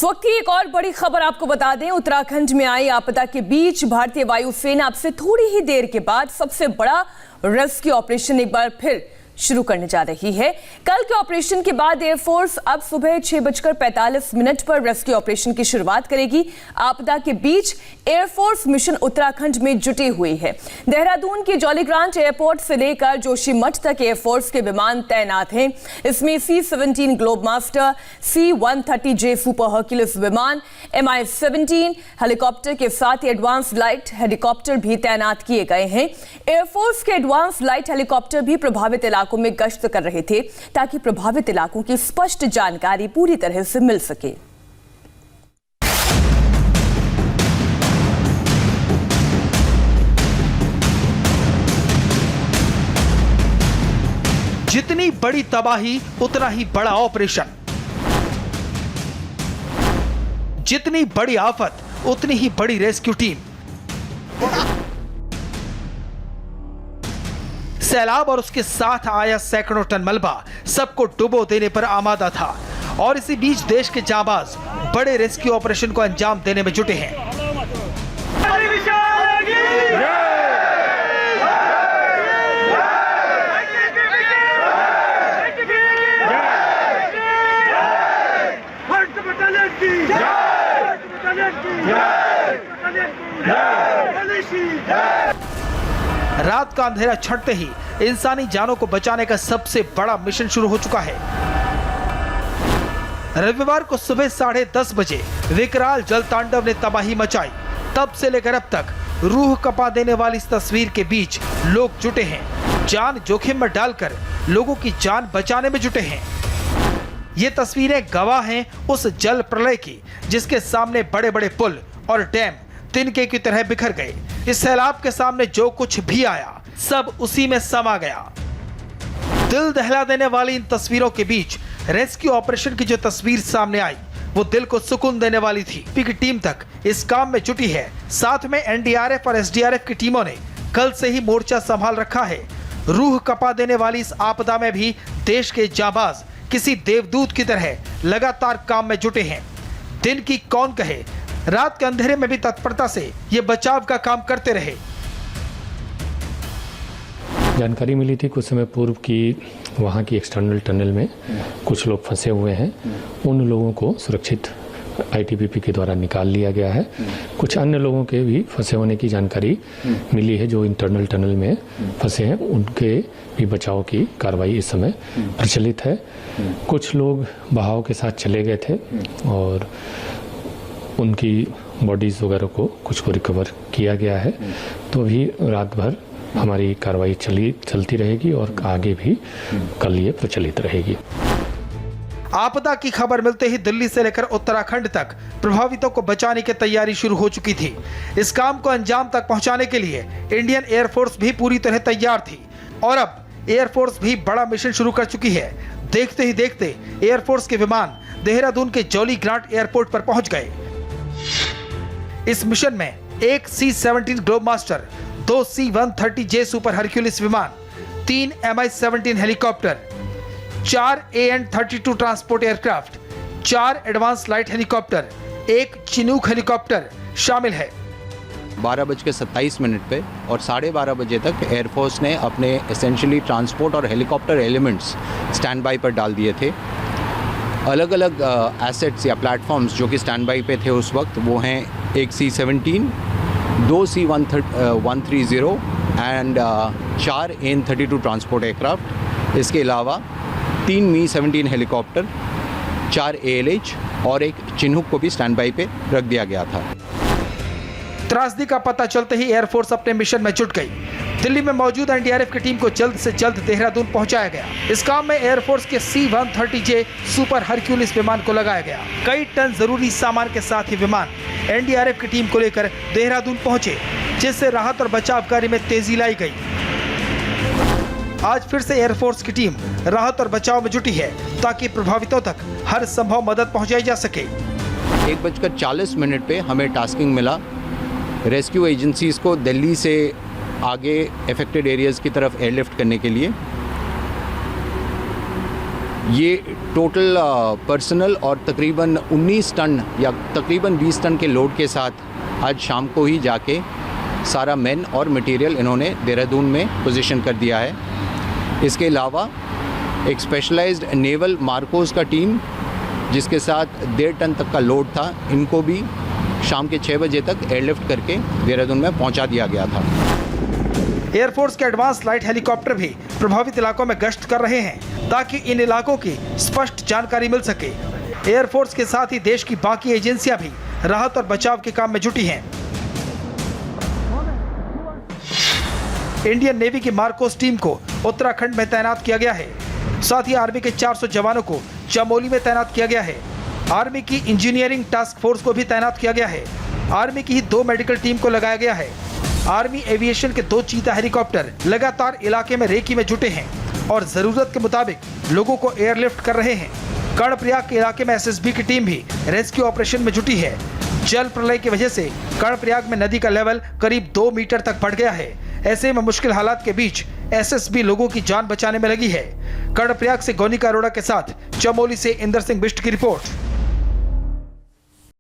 इस वक्त की एक और बड़ी खबर आपको बता दें, उत्तराखंड में आई आपदा के बीच भारतीय वायुसेना अब से थोड़ी ही देर के बाद सबसे बड़ा रेस्क्यू ऑपरेशन एक बार फिर शुरू करने जा रही है। कल के ऑपरेशन के बाद एयरफोर्स अब सुबह 6:45 पर रेस्क्यू ऑपरेशन की शुरुआत करेगी। आपदा के बीच एयरफोर्स मिशन उत्तराखंड में जुटी हुई है। देहरादून की जॉलीग्रांट एयरपोर्ट से लेकर जोशीमठ तक एयरफोर्स के विमान तैनात हैं। इसमें C-17 Globemaster, C-130J super Hercules विमान, Mi-17 हेलीकॉप्टर के साथ ही एडवांस लाइट हेलीकॉप्टर भी तैनात किए गए हैं। एयरफोर्स के एडवांस लाइट हेलीकॉप्टर भी प्रभावित इलाकों में गश्त कर रहे थे ताकि प्रभावित इलाकों की स्पष्ट जानकारी पूरी तरह से मिल सके। जितनी बड़ी तबाही उतना ही बड़ा ऑपरेशन, जितनी बड़ी आफत उतनी ही बड़ी रेस्क्यू टीम। सैलाब और उसके साथ आया सैकड़ों टन मलबा सबको डुबो देने पर आमादा था और इसी बीच देश के जांबाज बड़े रेस्क्यू ऑपरेशन को अंजाम देने में जुटे हैं। रात का अंधेरा छंटते ही इंसानी जानों को बचाने का सबसे बड़ा मिशन शुरू हो चुका है। रविवार को सुबह 10:30 बजे विकराल जल तांडव ने तबाही मचाई। तब से लेकर अब तक रूह कपा देने वाली इस तस्वीर के बीच लोग जुटे हैं, जान जोखिम में डालकर लोगों की जान बचाने में जुटे हैं। ये तस्वीरें गवाह हैं उस जल प्रलय की जिसके सामने बड़े बड़े पुल और डैम तिनके की तरह बिखर गए। इस सैलाब के सामने जो कुछ भी आया सब उसी में समा गया। दिल दहला देने वाली इन तस्वीरों के बीच रेस्क्यू ऑपरेशन की जो तस्वीर सामने आई वो दिल को सुकून देने वाली थी। की टीम तक इस काम में जुटी है। साथ में NDRF और SDRF की टीमों ने कल से ही मोर्चा संभाल रखा है। रूह कपा देने वाली इस आपदा में भी देश के जाबाज किसी देवदूत की तरह लगातार काम में जुटे हैं। दिन की कौन कहे, रात के अंधेरे में भी तत्परता से ये बचाव का काम करते रहे। जानकारी मिली थी कुछ समय पूर्व कि वहाँ की एक्सटर्नल टनल में कुछ लोग फंसे हुए हैं। उन लोगों को सुरक्षित ITBP के द्वारा निकाल लिया गया है। कुछ अन्य लोगों के भी फंसे होने की जानकारी मिली है जो इंटरनल टनल में फंसे हैं। उनके भी बचाव की कार्रवाई इस समय प्रचलित है। कुछ लोग बहाव के साथ चले गए थे और उनकी बॉडीज वगैरह को कुछ को रिकवर किया गया है। तो भी रात भर हमारी कार्रवाई चलती रहेगी और आगे भी कल ये प्रचलित रहेगी। आपदा की खबर मिलते ही दिल्ली से लेकर उत्तराखंड तक प्रभावितों को बचाने की तैयारी शुरू हो चुकी थी। इस काम को अंजाम तक पहुंचाने के लिए इंडियन एयरफोर्स भी पूरी तरह तैयार थी और अब एयरफोर्स भी बड़ा मिशन शुरू कर चुकी है। देखते ही देखते एयरफोर्स के विमान देहरादून के जॉलीग्रांट एयरपोर्ट पर पहुंच गए। इस मिशन में एक C-17 Globemaster, 2 C-130J super Hercules विमान, 3 Mi-17 helicopter, 4 AN-32 transport aircraft, 4 advance light helicopter, 1 Chinook helicopter शामिल है। 12:27 पे और 12:30 बजे तक एयरफोर्स ने अपने एसेंशियली ट्रांसपोर्ट और हेलीकॉप्टर एलिमेंट्स स्टैंड बाई पर डाल दिए थे। अलग अलग एसेट्स या प्लेटफॉर्म्स जो कि स्टैंड बाई पे थे उस वक्त वो हैं एक C-17, 2 C-130 and 4 AN-32 transport aircraft. इसके अलावा 3 Mi-17 हेलीकॉप्टर, 4 ALH और एक चिनूक को भी स्टैंड बाई पे रख दिया गया था। त्रासदी का पता चलते ही एयरफोर्स अपने मिशन में जुट गई। दिल्ली में मौजूद NDRF की टीम को जल्द से जल्द देहरादून पहुंचाया गया। इस काम में एयरफोर्स के C-130J सुपर हर्क्यूलिस विमान को लगाया गया। कई टन जरूरी सामान के साथ ही विमान NDRF की टीम को लेकर देहरादून पहुंचे, जिससे राहत और बचाव कार्य में तेजी लाई गई। आज फिर से एयरफोर्स की टीम राहत और बचाव में जुटी है ताकि प्रभावितों तक हर संभव मदद पहुंचाई जा सके। 1:40 पे हमें टास्किंग मिला रेस्क्यू एजेंसीज को दिल्ली से आगे अफेक्टेड एरियाज़ की तरफ एयरलिफ्ट करने के लिए। ये टोटल पर्सनल और तकरीबन 19 टन या तकरीबन 20 टन के लोड के साथ आज शाम को ही जाके सारा मैन और मटेरियल इन्होंने देहरादून में पोजीशन कर दिया है। इसके अलावा एक स्पेशलाइज्ड नेवल मार्कोस का टीम जिसके साथ 1.5 टन तक का लोड था, इनको भी शाम के 6 बजे तक एयरलिफ्ट करके देहरादून में पहुंचा दिया गया था। एयरफोर्स के एडवांस लाइट हेलीकॉप्टर भी प्रभावित इलाकों में गश्त कर रहे हैं ताकि इन इलाकों की स्पष्ट जानकारी मिल सके। एयरफोर्स के साथ ही देश की बाकी एजेंसियां भी राहत और बचाव के काम में जुटी हैं। इंडियन नेवी की मार्कोस टीम को उत्तराखंड में तैनात किया गया है। साथ ही आर्मी के 400 जवानों को चमोली में तैनात किया गया है। आर्मी की इंजीनियरिंग टास्क फोर्स को भी तैनात किया गया है। आर्मी की ही 2 मेडिकल टीम को लगाया गया है। आर्मी एविएशन के 2 चीता हेलीकॉप्टर लगातार इलाके में रेकी में जुटे हैं और जरूरत के मुताबिक लोगों को एयरलिफ्ट कर रहे हैं। कर्णप्रयाग के इलाके में एसएसबी की टीम भी रेस्क्यू ऑपरेशन में जुटी है। जल प्रलय की वजह से कर्णप्रयाग में नदी का लेवल करीब 2 मीटर तक बढ़ गया है। ऐसे में मुश्किल हालात के बीच एसएसबी लोगों की जान बचाने में लगी है। कर्णप्रयाग से गोनिका अरोड़ा के साथ चमोली से इंदर सिंह बिष्ट की रिपोर्ट।